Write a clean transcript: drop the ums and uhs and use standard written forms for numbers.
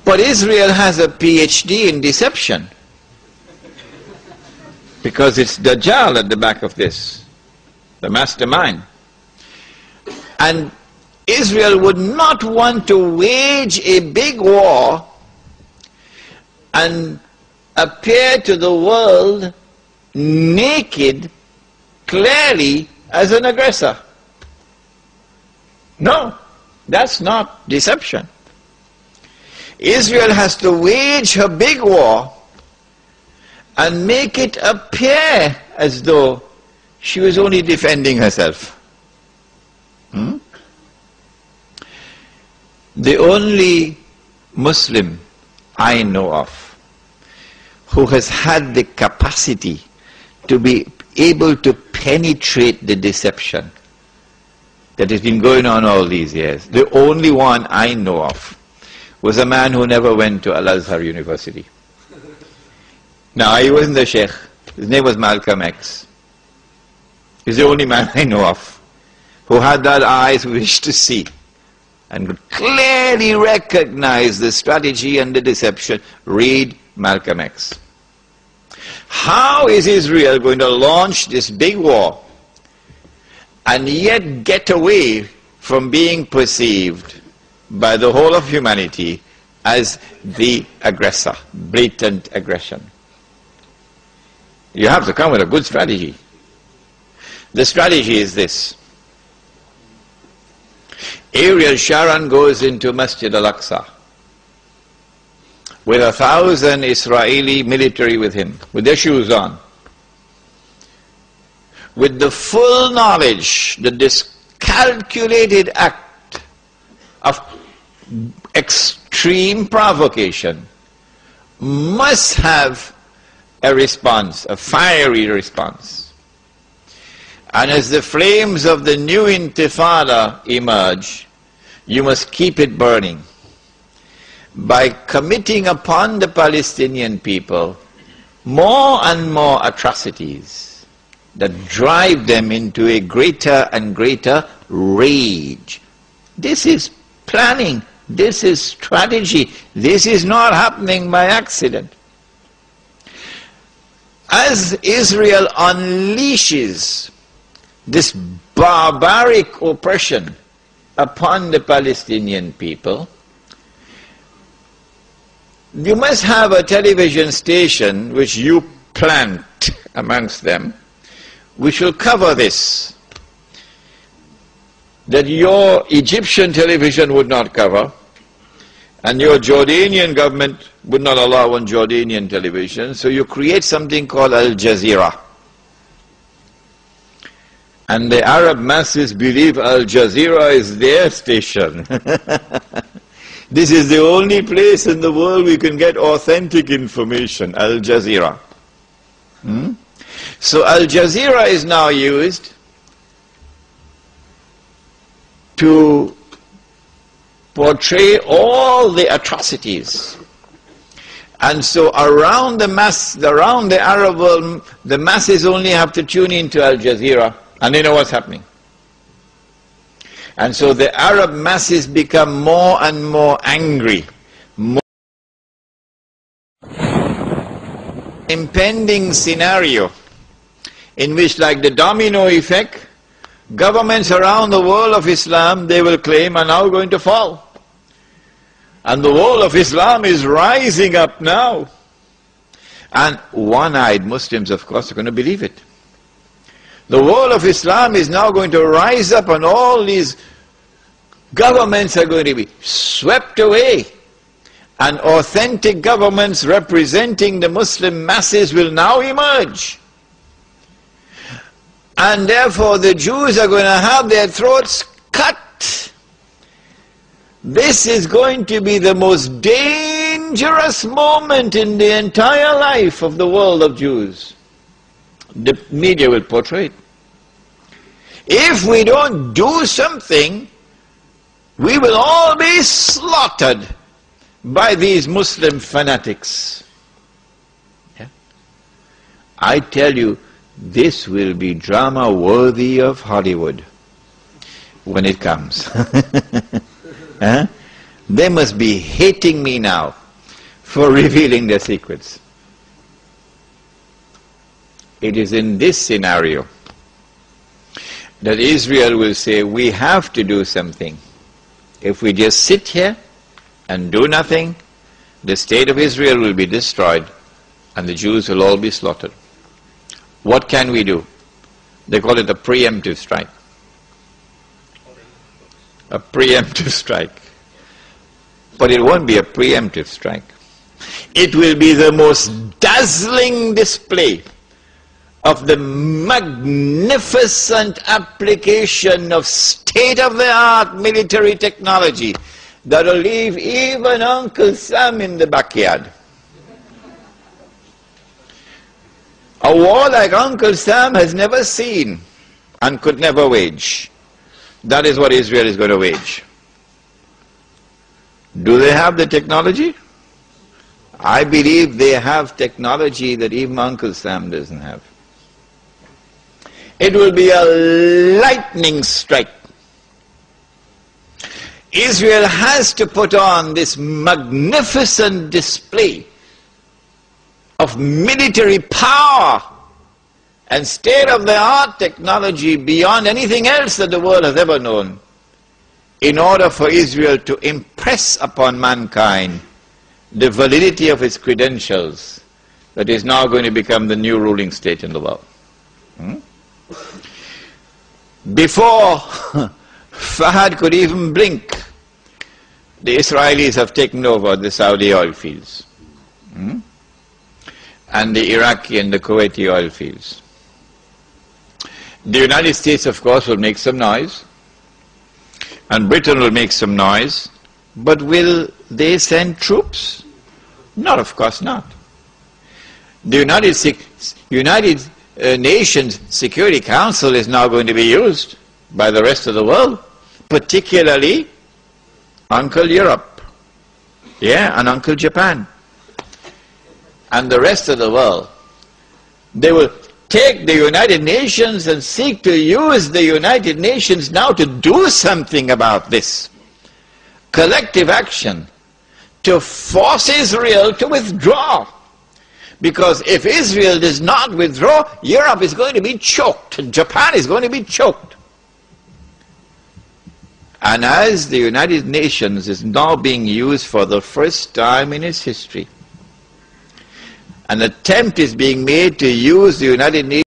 But Israel has a PhD in deception, because it's Dajjal at the back of this, the mastermind. And Israel would not want to wage a big war and appear to the world naked, clearly, as an aggressor. No, that's not deception. Israel has to wage her big war and make it appear as though she was only defending herself. The only Muslim I know of who has had the capacity to be able to penetrate the deception that has been going on all these years, the only one I know of, was a man who never went to Al-Azhar University. Now, he wasn't the Sheikh. His name was Malcolm X. He's the only man I know of who had that eyes which to see and could clearly recognize the strategy and the deception. Read Malcolm X. How is Israel going to launch this big war and yet get away from being perceived by the whole of humanity as the aggressor, blatant aggression? You have to come with a good strategy. The strategy is this. Ariel Sharon goes into Masjid al-Aqsa with 1,000 Israeli military with him, with their shoes on, with the full knowledge that this calculated act of extreme provocation must have a response, a fiery response. And as the flames of the new intifada emerge, you must keep it burning by committing upon the Palestinian people more and more atrocities that drive them into a greater and greater rage. This is planning, this is strategy, this is not happening by accident. As Israel unleashes this barbaric oppression upon the Palestinian people, you must have a television station which you plant amongst them, which will cover this, that your Egyptian television would not cover, and your Jordanian government would not allow on Jordanian television, so you create something called Al Jazeera. And the Arab masses believe Al Jazeera is their station. This is the only place in the world we can get authentic information, Al Jazeera. So Al Jazeera is now used to portray all the atrocities. And so around the Arab world, the masses only have to tune into Al Jazeera and they know what's happening. And so the Arab masses become more and more angry. More impending scenario in which, like the domino effect, governments around the world of Islam, they will claim, are now going to fall. And the world of Islam is rising up now. And one-eyed Muslims, of course, are going to believe it. The world of Islam is now going to rise up and all these governments are going to be swept away. And authentic governments representing the Muslim masses will now emerge. And therefore the Jews are going to have their throats cut. This is going to be the most dangerous moment in the entire life of the world of Jews. The media will portray it. If we don't do something, we will all be slaughtered by these Muslim fanatics. Yeah? I tell you, this will be drama worthy of Hollywood when it comes. Huh? They must be hating me now for revealing their secrets. It is in this scenario that Israel will say, we have to do something. If we just sit here and do nothing, the state of Israel will be destroyed and the Jews will all be slaughtered. What can we do? They call it a preemptive strike. A preemptive strike. But it won't be a preemptive strike. It will be the most dazzling display of the magnificent application of state-of-the-art military technology that will leave even Uncle Sam in the backyard. A war like Uncle Sam has never seen and could never wage. That is what Israel is going to wage. Do they have the technology? I believe they have technology that even Uncle Sam doesn't have. It will be a lightning strike. Israel has to put on this magnificent display of military power and state-of-the-art technology beyond anything else that the world has ever known, in order for Israel to impress upon mankind the validity of its credentials that is now going to become the new ruling state in the world. Before Fahad could even blink, the Israelis have taken over the Saudi oil fields, and the Iraqi and the Kuwaiti oil fields. The United States, of course, will make some noise, and Britain will make some noise, but will they send troops? No, of course not. The United Nations Security Council is now going to be used by the rest of the world, particularly Uncle Europe, and Uncle Japan, and the rest of the world. They will take the United Nations and seek to use the United Nations now to do something about this. Collective action to force Israel to withdraw. Because if Israel does not withdraw, Europe is going to be choked, Japan is going to be choked. And as the United Nations is now being used for the first time in its history, an attempt is being made to use the United Nations